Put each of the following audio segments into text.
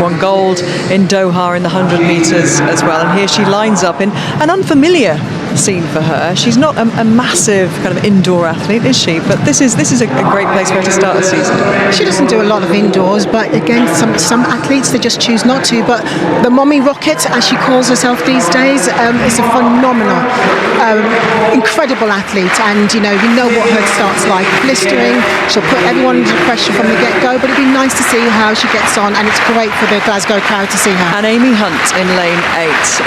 won gold in Doha in the 100 metres as well. And here she lines up in an unfamiliar scene for her. She's not a massive kind of indoor athlete, is she? But this is a great place for her to start the season. She doesn't do a lot of indoors, but again, some athletes, they just choose not to. But the Mommy Rocket, as she calls herself these days, is a phenomenal, incredible athlete. And you know what her start's like, blistering. She'll put everyone under pressure from the get-go, but it'd be nice to see how she gets on, and it's great for the Glasgow crowd to see her. And Amy Hunt in lane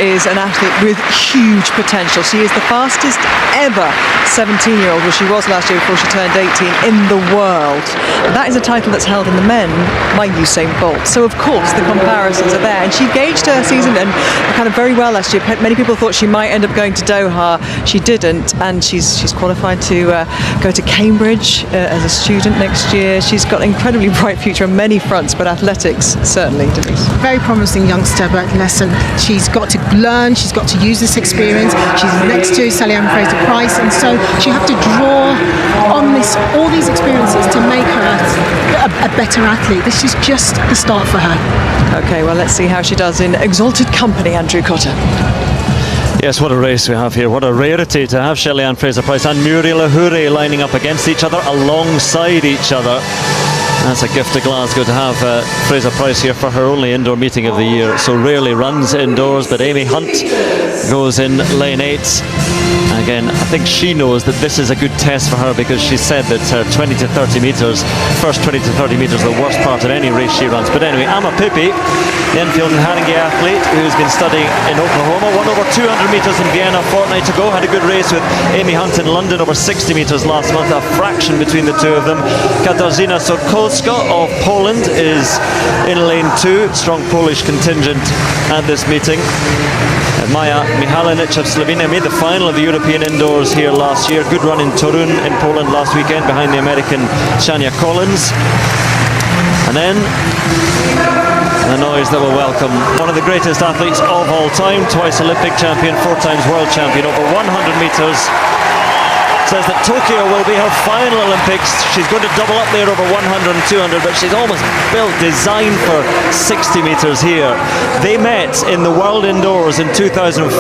8 is an athlete with huge potential. She is the fastest ever 17-year-old, well, she was last year before she turned 18, in the world. That is a title that's held in the men by Usain Bolt. So of course the comparisons are there, and she gauged her season and kind of very well last year. Many people thought she might end up going to Doha. She didn't, and she's qualified to go to Cambridge as a student next year. She's got an incredibly bright future on many fronts, but athletics certainly, Denise. Very promising youngster, but listen, she's got to learn, she's got to use this experience. She's next to Shelly-Ann Fraser-Pryce, and so she'll have to draw on all these experiences to make her a better athlete. This is just the start for her. Okay, well, let's see how she does in exalted company, Andrew Cotter. Yes, what a race we have here. What a rarity to have Shelly-Ann Fraser-Pryce and Muriel Ahuri lining up against each other, alongside each other. That's a gift to Glasgow to have Fraser-Pryce here for her only indoor meeting of the year. So rarely runs indoors, but Amy Hunt goes in lane 8. Again, I think she knows that this is a good test for her, because she said that her 20 to 30 metres, first 20 to 30 metres, the worst part of any race she runs. But anyway, Amma Pippi, the Enfield and Haringey athlete who's been studying in Oklahoma, won over 200 metres in Vienna a fortnight ago, had a good race with Amy Hunt in London over 60 metres last month, a fraction between the two of them. Katarzyna Sorkolska of Poland is in lane 2, strong Polish contingent at this meeting. Maja Mihalinic of Slovenia made the final of the European Indoors here last year. Good run in Torun in Poland last weekend behind the American Shania Collins. And then the noise that will welcome one of the greatest athletes of all time, twice Olympic champion, 4 times world champion, over 100 metres. Says that Tokyo will be her final Olympics. She's going to double up there over 100 and 200, but she's almost built, designed for 60 metres here. They met in the World Indoors in 2014,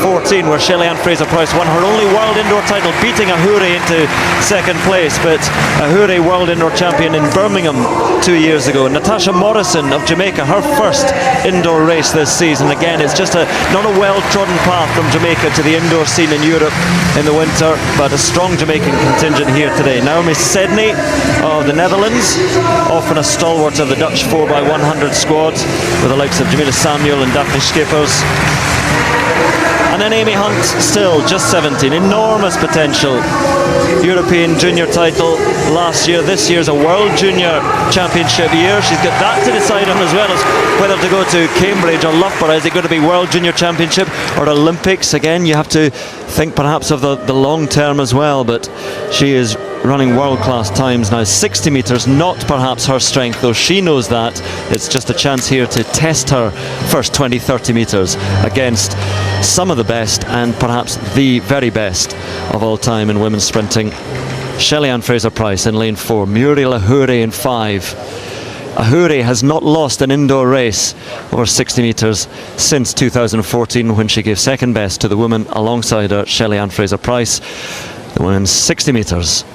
where Shelly-Ann Fraser-Pryce won her only World Indoor title, beating Ahuri into second place. But Ahuri, World Indoor champion in Birmingham 2 years ago. Natasha Morrison of Jamaica, her first indoor race this season. Again, it's just not a well-trodden path from Jamaica to the indoor scene in Europe in the winter, but a strong Jamaican contingent here today. Naomi Sedney of the Netherlands, often a stalwart of the Dutch 4x100 squad, with the likes of Jamila Samuel and Daphne Schippers. And then Amy Hunt, still just 17, enormous potential. European junior title last year. This year's a World Junior Championship year. She's got that to decide on, as well as whether to go to Cambridge or Loughborough. Is it going to be World Junior Championship or Olympics? Again, you have to think perhaps of the long term as well, but she is running world-class times now. 60 metres, not perhaps her strength, though she knows that. It's just a chance here to test her first 20-30 metres against some of the best, and perhaps the very best of all time in women's sprinting. Shelly-Ann Fraser-Pryce in lane 4, Muriel Ahuri in 5. Ahuri has not lost an indoor race over 60 metres since 2014, when she gave second best to the woman alongside her, Shelly-Ann Fraser-Pryce. The women's 60 metres.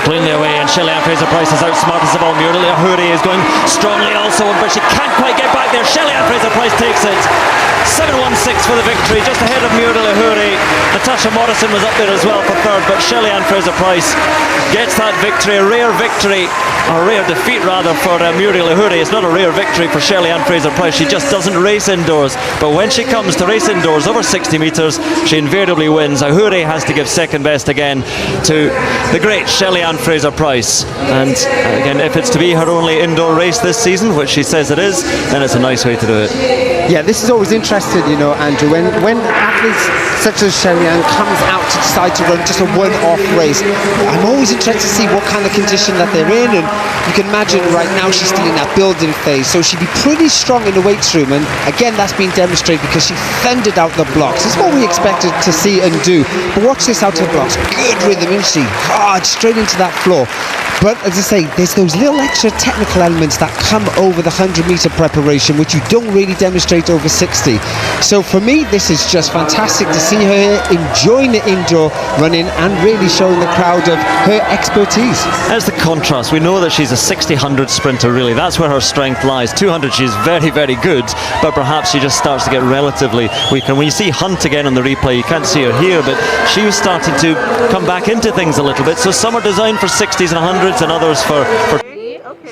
Cleanly away, and Shelly-Ann Fraser-Pryce is outsmarted of all. Muriel Ahuri is going strongly also, but she can't quite get back there. Shelly-Ann Fraser-Pryce takes it. 7:16 for the victory, just ahead of Muriel Ahuri. Natasha Morrison was up there as well for third, but Shelly-Ann Fraser-Pryce gets that victory, a rare victory, or a rare defeat rather, for Muriel Ahuri. It's not a rare victory for Shelly-Ann Fraser-Pryce. She just doesn't race indoors, but when she comes to race indoors over 60 metres, she invariably wins. Ahuri has to give second best again to the great Shelly-Ann Fraser-Pryce, and again, if it's to be her only indoor race this season, which she says it is, then it's a nice way to do it. Yeah, this is always interesting, you know, Andrew, when athletes such as Shelly-Ann comes out to decide to run just a one-off race. I'm always interested to see what kind of condition that they're in, and you can imagine right now she's still in that building phase, so she'd be pretty strong in the weights room, and again that's been demonstrated because she thundered out the blocks. It's what we expected to see and do. But watch this out of the blocks. Good rhythm, isn't she? Hard, straight into that floor. But as I say, there's those little extra technical elements that come over the 100-meter preparation, which you don't really demonstrate over 60. So for me, this is just fantastic to see her here, enjoying the indoor running and really showing the crowd of her expertise. There's the contrast. We know that she's a 60-100 sprinter, really. That's where her strength lies. 200, she's very, very good, but perhaps she just starts to get relatively weak. And when you see Hunt again on the replay, you can't see her here, but she was starting to come back into things a little bit. So some are designed for 60s and 100s and others for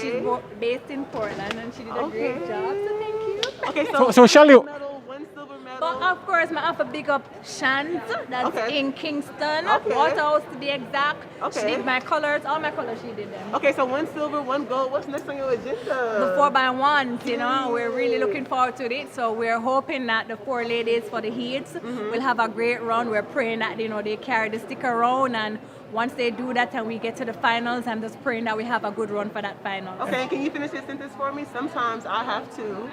She's based in Portland and she did a great job, so thank you. Okay, so Shelly, One silver medal. But of course, I have to big up Shans, that's in Kingston, Waterhouse to be exact. She did my colors, all my colors she did them. okay, so 1 silver, 1 gold. What's next on your agenda? The 4x1s, you know, we're really looking forward to it. So we're hoping that the 4 ladies for the heats will have a great run. We're praying that, you know, they carry the stick around, and once they do that and we get to the finals, I'm just praying that we have a good run for that final. Okay, can you finish your sentence for me? Sometimes I have to.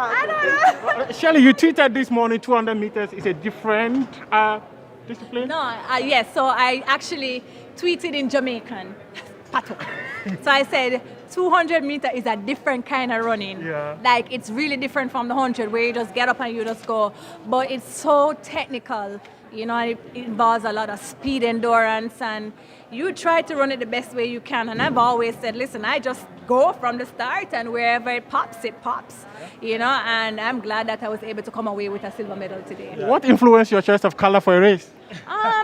I don't know. Shelly, you tweeted this morning 200 meters is a different discipline? No, yes, so I actually tweeted in Jamaican. Pato. So I said 200 meter is a different kind of running. Yeah. Like it's really different from the 100 where you just get up and you just go. But it's so technical, you know, it involves a lot of speed endurance, and you try to run it the best way you can. And I've always said, listen, I just go from the start, and wherever it pops, you know, and I'm glad that I was able to come away with a silver medal today. What influenced your choice of color for a race?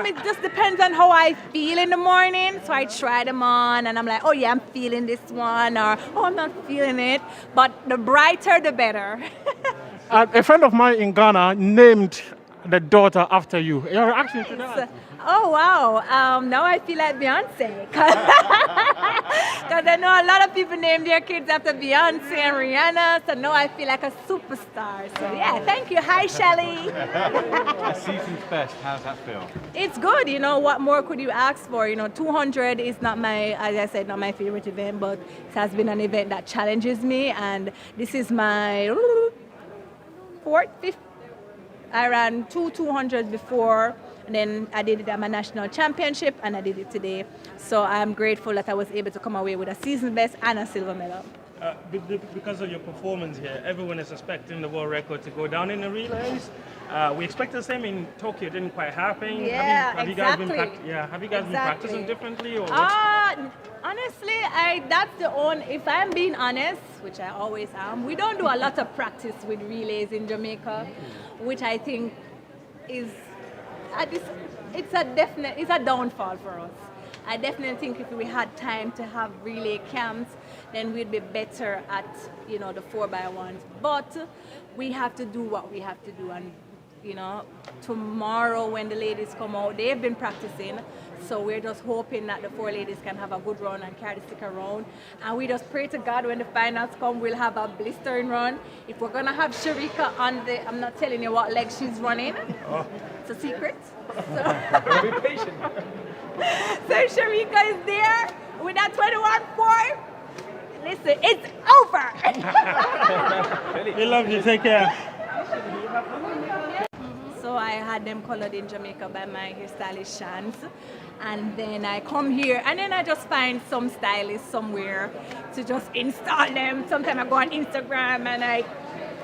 It just depends on how I feel in the morning. So I try them on and I'm like, oh yeah, I'm feeling this one, or oh, I'm not feeling it. But the brighter, the better. A friend of mine in Ghana named the daughter after you. Your reaction to that? Oh wow, now I feel like Beyonce. Because I know a lot of people name their kids after Beyonce and Rihanna, so now I feel like a superstar. So yeah, thank you. Hi, Shelly. A season's best, how's that feel? It's good, you know, what more could you ask for? You know, 200 is not my, as I said, not my favorite event, but it has been an event that challenges me, and this is my fourth, fifth. I ran 200s before, and then I did it at my national championship, and I did it today. So I'm grateful that I was able to come away with a season best and a silver medal. Because of your performance here, everyone is expecting the world record to go down in the relays. We expect the same in Tokyo. It didn't quite happen. Yeah, have exactly. Have you guys been practicing differently? Or honestly, that's the only, if I'm being honest, which I always am, we don't do a lot of practice with relays in Jamaica, which I think is, it's a downfall for us. I definitely think if we had time to have relay camps, then we'd be better at, you know, the 4x1s. But we have to do what we have to do, and you know, tomorrow when the ladies come out, they've been practicing, so we're just hoping that the 4 ladies can have a good run and carry the stick around, and we just pray to God when the finals come, we'll have a blistering run. If we're gonna have Shericka on the, I'm not telling you what leg she's running, it's a secret. So, Be patient. so Shericka is there with that 21.4. Listen, it's over. we love you. Take care. So I had them colored in Jamaica by my hairstylist Shans, and then I come here and then I just find some stylist somewhere to just install them. Sometimes I go on Instagram and I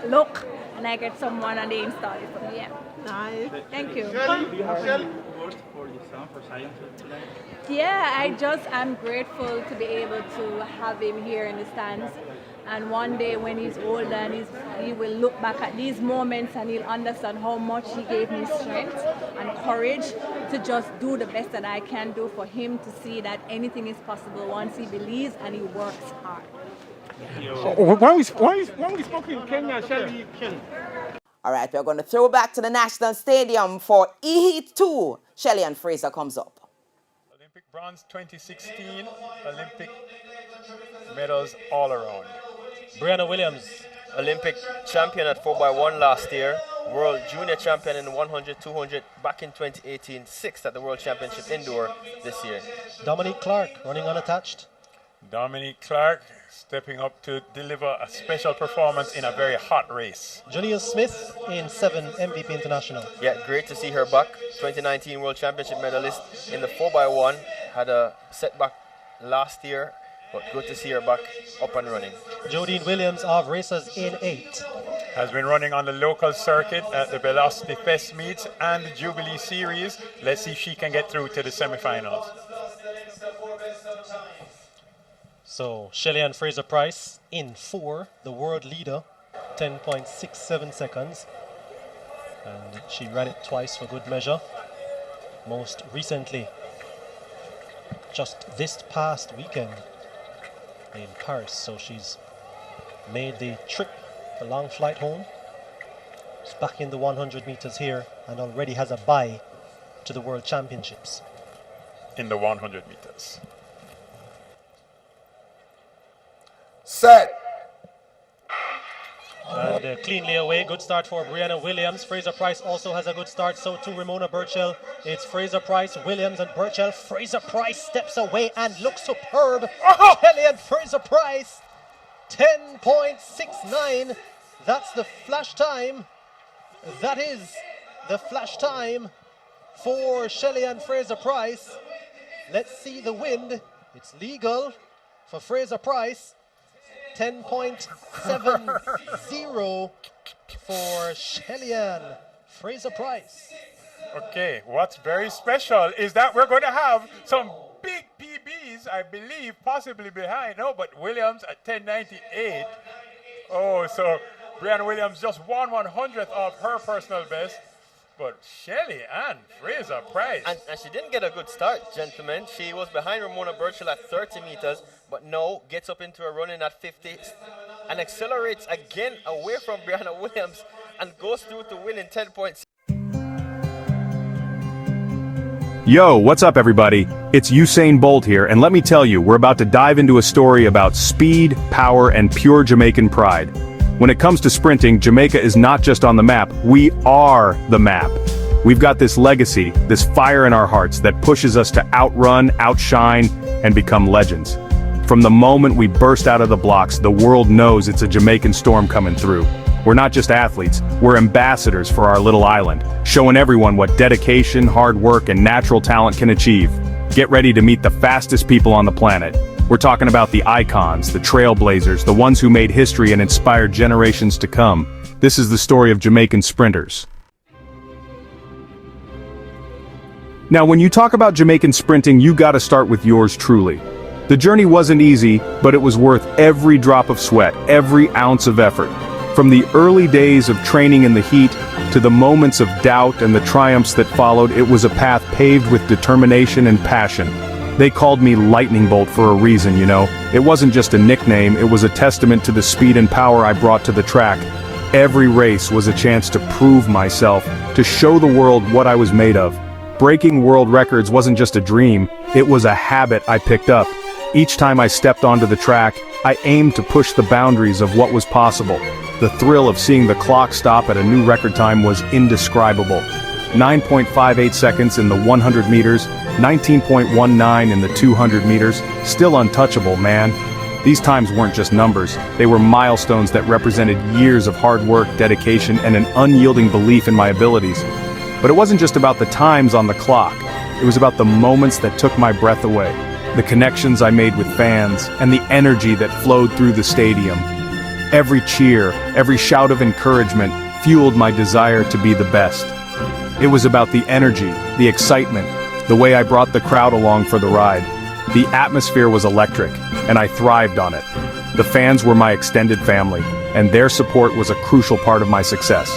look and I get someone and they install it for me. Yeah. Nice. Thank you. Do you have any awards for your son for science today? Yeah, I'm grateful to be able to have him here in the stands. And one day when he's older and he will look back at these moments and he'll understand how much he gave me strength and courage to just do the best that I can do for him, to see that anything is possible once he believes and he works hard. When we spoke in Kenya, Shelly, All right, we're going to throw back to the National Stadium for E-Heat 2. Shelly-Ann Fraser comes up. Olympic bronze 2016, Olympic medals all around. Brianna Williams, Olympic champion at 4x1 last year, world junior champion in the 100, 200 back in 2018, sixth at the World Championship Indoor this year. Dominique Clark, running unattached. Dominique Clark stepping up to deliver a special performance in a very hot race. Jania Smith in 7 MVP International. Yeah, great to see her back. 2019 World Championship medalist in the 4x1. Had a setback last year, but good to see her back up and running. Jodine Williams of Racers in 8. Has been running on the local circuit at the Velocity Fest meets and the Jubilee Series. Let's see if she can get through to the semifinals. So Shelly-Ann Fraser-Pryce in 4, the world leader, 10.67 seconds. And she ran it twice for good measure. Most recently, just this past weekend in Paris. So she's made the trip, the long flight home. She's back in the 100 meters here and already has a bye to the World Championships. In the 100 meters. Set. And cleanly away, good start for Brianna Williams. Fraser-Pryce also has a good start, so too Ramona Burchell. It's Fraser-Pryce, Williams and Burchell. Fraser-Pryce steps away and looks superb. Shelly-Ann Fraser-Pryce, 10.69. That's the flash time. That is the flash time for Shelly-Ann Fraser-Pryce. Let's see the wind. It's legal for Fraser-Pryce. 10.70 for Shelly-Ann Fraser-Pryce. Okay, what's very special is that we're going to have some big PBs, I believe, possibly behind. No, but Williams at 10.98. Oh, so Brianna Williams just 1/100th of her personal best. But Shelly-Ann Fraser-Pryce. And she didn't get a good start, gentlemen. She was behind Ramona Burchell at 30 meters, but now gets up into a running at 50 and accelerates again away from Brianna Williams and goes through to win in 10 points. Yo, what's up everybody? It's Usain Bolt here, and let me tell you, we're about to dive into a story about speed, power, and pure Jamaican pride. When it comes to sprinting, Jamaica is not just on the map, we are the map. We've got this legacy, this fire in our hearts that pushes us to outrun, outshine, and become legends. From the moment we burst out of the blocks, the world knows it's a Jamaican storm coming through. We're not just athletes, we're ambassadors for our little island, showing everyone what dedication, hard work, and natural talent can achieve. Get ready to meet the fastest people on the planet. We're talking about the icons, the trailblazers, the ones who made history and inspired generations to come. This is the story of Jamaican sprinters. Now, when you talk about Jamaican sprinting, you gotta start with yours truly. The journey wasn't easy, but it was worth every drop of sweat, every ounce of effort. From the early days of training in the heat, to the moments of doubt and the triumphs that followed, it was a path paved with determination and passion. They called me Lightning Bolt for a reason, you know. It wasn't just a nickname, it was a testament to the speed and power I brought to the track. Every race was a chance to prove myself, to show the world what I was made of. Breaking world records wasn't just a dream, it was a habit I picked up. Each time I stepped onto the track, I aimed to push the boundaries of what was possible. The thrill of seeing the clock stop at a new record time was indescribable. 9.58 seconds in the 100 meters, 19.19 in the 200 meters, still untouchable, man. These times weren't just numbers, they were milestones that represented years of hard work, dedication, and an unyielding belief in my abilities. But it wasn't just about the times on the clock, it was about the moments that took my breath away, the connections I made with fans, and the energy that flowed through the stadium. Every cheer, every shout of encouragement fueled my desire to be the best. It was about the energy, the excitement, the way I brought the crowd along for the ride. The atmosphere was electric, and I thrived on it. The fans were my extended family, and their support was a crucial part of my success.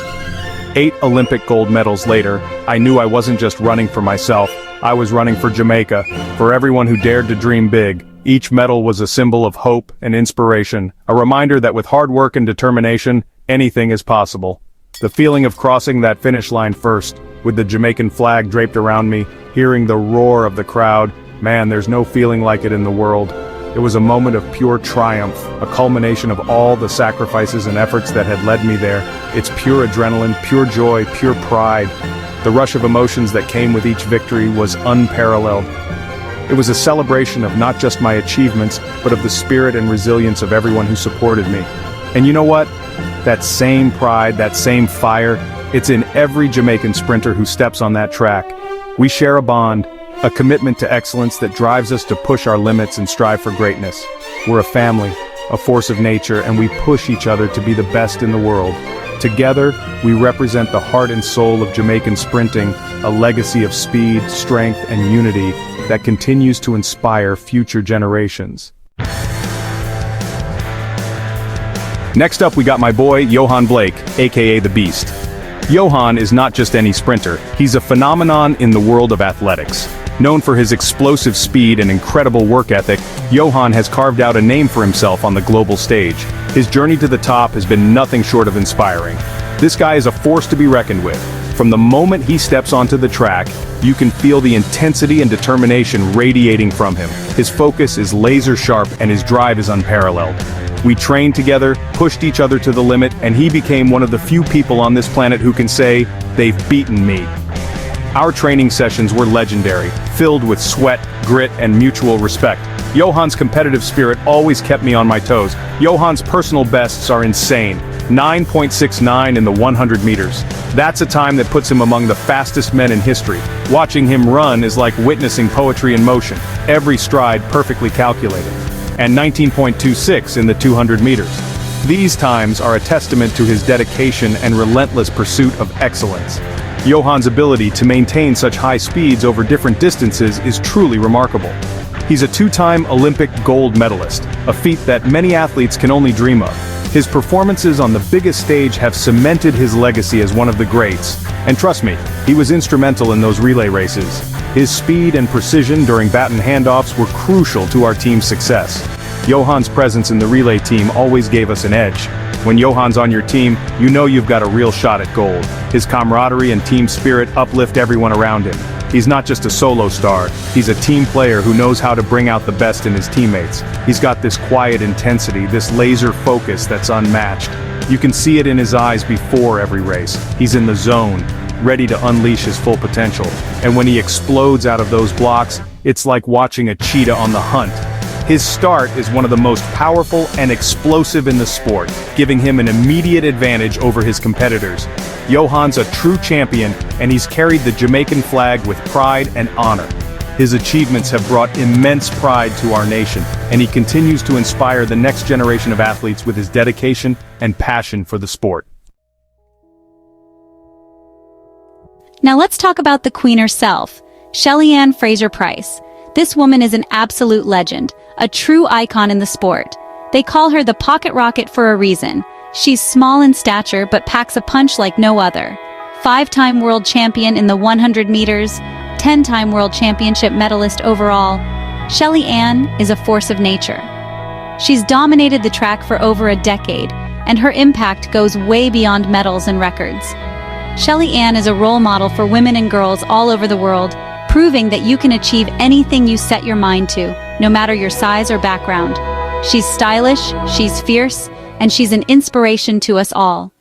8 Olympic gold medals later, I knew I wasn't just running for myself, I was running for Jamaica, for everyone who dared to dream big. Each medal was a symbol of hope and inspiration, a reminder that with hard work and determination, anything is possible. The feeling of crossing that finish line first, with the Jamaican flag draped around me, hearing the roar of the crowd, Man, there's no feeling like it in the world. It was a moment of pure triumph, a culmination of all the sacrifices and efforts that had led me there. It's pure adrenaline, pure joy, pure pride. The rush of emotions that came with each victory was unparalleled. It was a celebration of not just my achievements, but of the spirit and resilience of everyone who supported me. And you know what? That same pride, that same fire, it's in every Jamaican sprinter who steps on that track. We share a bond, a commitment to excellence that drives us to push our limits and strive for greatness. We're a family, a force of nature, and we push each other to be the best in the world. Together, we represent the heart and soul of Jamaican sprinting, a legacy of speed, strength, and unity that continues to inspire future generations. Next up, we got my boy, Johan Blake, aka The Beast. Johan is not just any sprinter, he's a phenomenon in the world of athletics. Known for his explosive speed and incredible work ethic, Johan has carved out a name for himself on the global stage. His journey to the top has been nothing short of inspiring. This guy is a force to be reckoned with. From the moment he steps onto the track, you can feel the intensity and determination radiating from him. His focus is laser sharp and his drive is unparalleled. We trained together, pushed each other to the limit, and he became one of the few people on this planet who can say, "They've beaten me." Our training sessions were legendary, filled with sweat, grit, and mutual respect. Johan's competitive spirit always kept me on my toes. Johan's personal bests are insane. 9.69 in the 100 meters. That's a time that puts him among the fastest men in history. Watching him run is like witnessing poetry in motion, every stride perfectly calculated. And 19.26 in the 200 meters. These times are a testament to his dedication and relentless pursuit of excellence. Johan's ability to maintain such high speeds over different distances is truly remarkable. He's a two-time Olympic gold medalist, a feat that many athletes can only dream of. His performances on the biggest stage have cemented his legacy as one of the greats. And trust me, he was instrumental in those relay races. His speed and precision during baton handoffs were crucial to our team's success. Johan's presence in the relay team always gave us an edge. When Johan's on your team, you know you've got a real shot at gold. His camaraderie and team spirit uplift everyone around him. He's not just a solo star, he's a team player who knows how to bring out the best in his teammates. He's got this quiet intensity, this laser focus that's unmatched. You can see it in his eyes before every race. He's in the zone, ready to unleash his full potential. And when he explodes out of those blocks, it's like watching a cheetah on the hunt. His start is one of the most powerful and explosive in the sport, giving him an immediate advantage over his competitors. Johan's a true champion, and he's carried the Jamaican flag with pride and honor. His achievements have brought immense pride to our nation, and he continues to inspire the next generation of athletes with his dedication and passion for the sport. Now let's talk about the Queen herself, Shelly-Ann Fraser-Pryce. This woman is an absolute legend, a true icon in the sport. They call her the Pocket Rocket for a reason. She's small in stature but packs a punch like no other. 5-time world champion in the 100 meters, 10-time world championship medalist overall, Shelly-Ann is a force of nature. She's dominated the track for over a decade, and her impact goes way beyond medals and records. Shelly-Ann is a role model for women and girls all over the world, proving that you can achieve anything you set your mind to, no matter your size or background. She's stylish, she's fierce, and she's an inspiration to us all.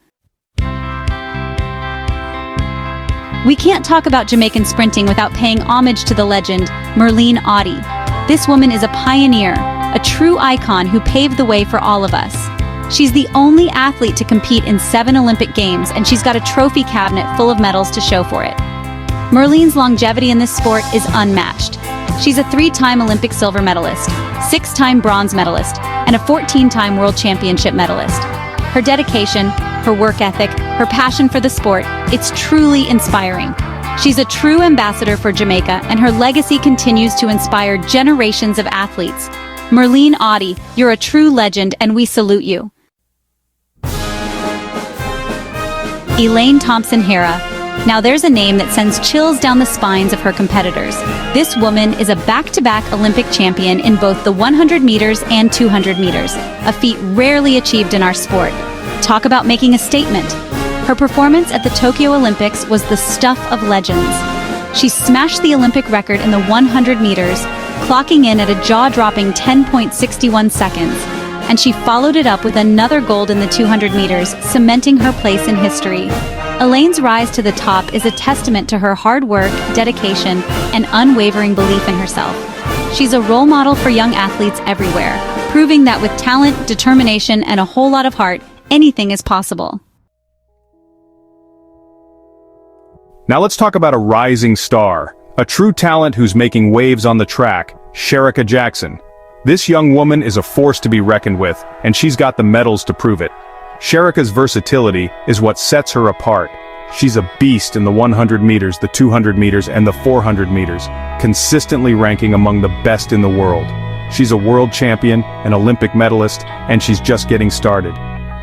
We can't talk about Jamaican sprinting without paying homage to the legend, Merlene Ottey. This woman is a pioneer, a true icon who paved the way for all of us. She's the only athlete to compete in 7 Olympic Games, and she's got a trophy cabinet full of medals to show for it. Merlene's longevity in this sport is unmatched. She's a 3-time Olympic silver medalist, 6-time bronze medalist, and a 14-time World Championship medalist. Her dedication, her work ethic, her passion for the sport, it's truly inspiring. She's a true ambassador for Jamaica, and her legacy continues to inspire generations of athletes. Merlene Ottey, you're a true legend, and we salute you. Elaine Thompson-Herah. Now there's a name that sends chills down the spines of her competitors. This woman is a back-to-back Olympic champion in both the 100 meters and 200 meters, a feat rarely achieved in our sport. Talk about making a statement. Her performance at the Tokyo Olympics was the stuff of legends. She smashed the Olympic record in the 100 meters, clocking in at a jaw-dropping 10.61 seconds. And she followed it up with another gold in the 200 meters, cementing her place in history. Elaine's rise to the top is a testament to her hard work, dedication, and unwavering belief in herself. She's a role model for young athletes everywhere, proving that with talent, determination, and a whole lot of heart, anything is possible. Now let's talk about a rising star, a true talent who's making waves on the track, Shericka Jackson. This young woman is a force to be reckoned with, and she's got the medals to prove it. Shericka's versatility is what sets her apart. She's a beast in the 100 meters, the 200 meters, and the 400 meters, consistently ranking among the best in the world. She's a world champion, an Olympic medalist, and she's just getting started.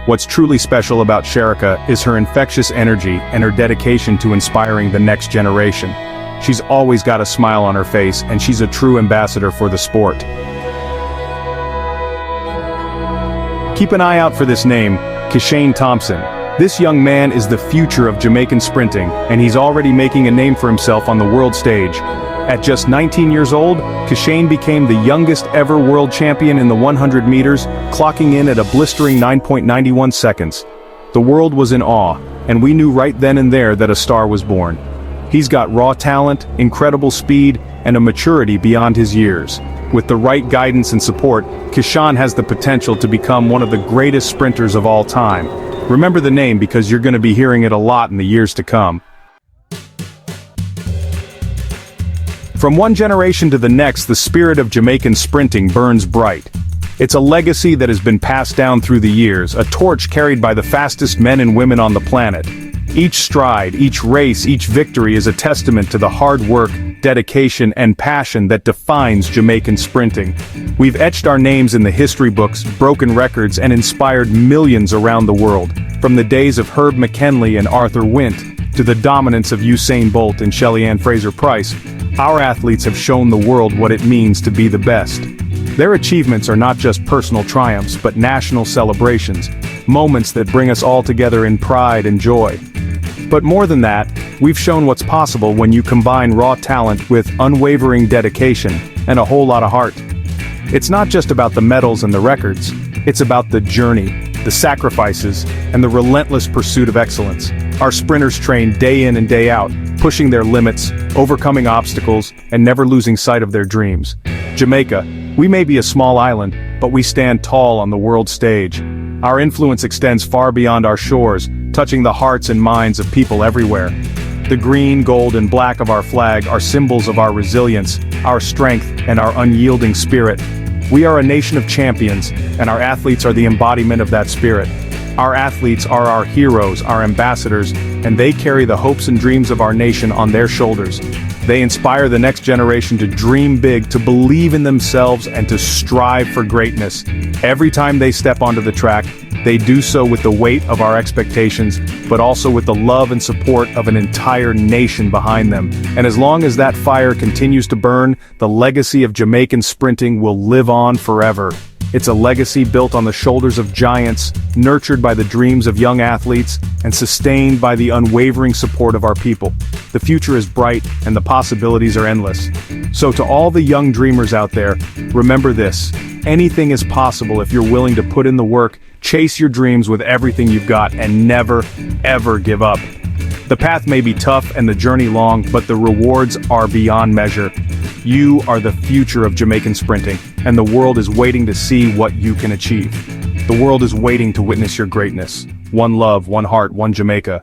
What's truly special about Shericka is her infectious energy and her dedication to inspiring the next generation. She's always got a smile on her face, and she's a true ambassador for the sport. Keep an eye out for this name, Kishane Thompson. This young man is the future of Jamaican sprinting, and he's already making a name for himself on the world stage. At just 19 years old, Kishane became the youngest ever world champion in the 100 meters, clocking in at a blistering 9.91 seconds. The world was in awe, and we knew right then and there that a star was born. He's got raw talent, incredible speed, and a maturity beyond his years. With the right guidance and support, Kishane has the potential to become one of the greatest sprinters of all time. Remember the name because you're going to be hearing it a lot in the years to come. From one generation to the next, the spirit of Jamaican sprinting burns bright. It's a legacy that has been passed down through the years, a torch carried by the fastest men and women on the planet. Each stride, each race, each victory is a testament to the hard work, dedication, and passion that defines Jamaican sprinting. We've etched our names in the history books, broken records, and inspired millions around the world. From the days of Herb McKinley and Arthur Wint, to the dominance of Usain Bolt and Shelly-Ann Fraser-Pryce, our athletes have shown the world what it means to be the best. Their achievements are not just personal triumphs, but national celebrations, moments that bring us all together in pride and joy. But more than that, we've shown what's possible when you combine raw talent with unwavering dedication and a whole lot of heart. It's not just about the medals and the records, it's about the journey, the sacrifices, and the relentless pursuit of excellence. Our sprinters train day in and day out, pushing their limits, overcoming obstacles, and never losing sight of their dreams. Jamaica, we may be a small island, but we stand tall on the world stage. Our influence extends far beyond our shores, touching the hearts and minds of people everywhere. The green, gold, and black of our flag are symbols of our resilience, our strength, and our unyielding spirit. We are a nation of champions, and our athletes are the embodiment of that spirit. Our athletes are our heroes, our ambassadors, and they carry the hopes and dreams of our nation on their shoulders. They inspire the next generation to dream big, to believe in themselves, and to strive for greatness. Every time they step onto the track, they do so with the weight of our expectations, but also with the love and support of an entire nation behind them. And as long as that fire continues to burn, the legacy of Jamaican sprinting will live on forever. It's a legacy built on the shoulders of giants, nurtured by the dreams of young athletes, and sustained by the unwavering support of our people. The future is bright, and the possibilities are endless. So to all the young dreamers out there, remember this: anything is possible if you're willing to put in the work, chase your dreams with everything you've got, and never, ever give up. The path may be tough and the journey long, but the rewards are beyond measure. You are the future of Jamaican sprinting, and the world is waiting to see what you can achieve. The world is waiting to witness your greatness. One love, one heart, one Jamaica.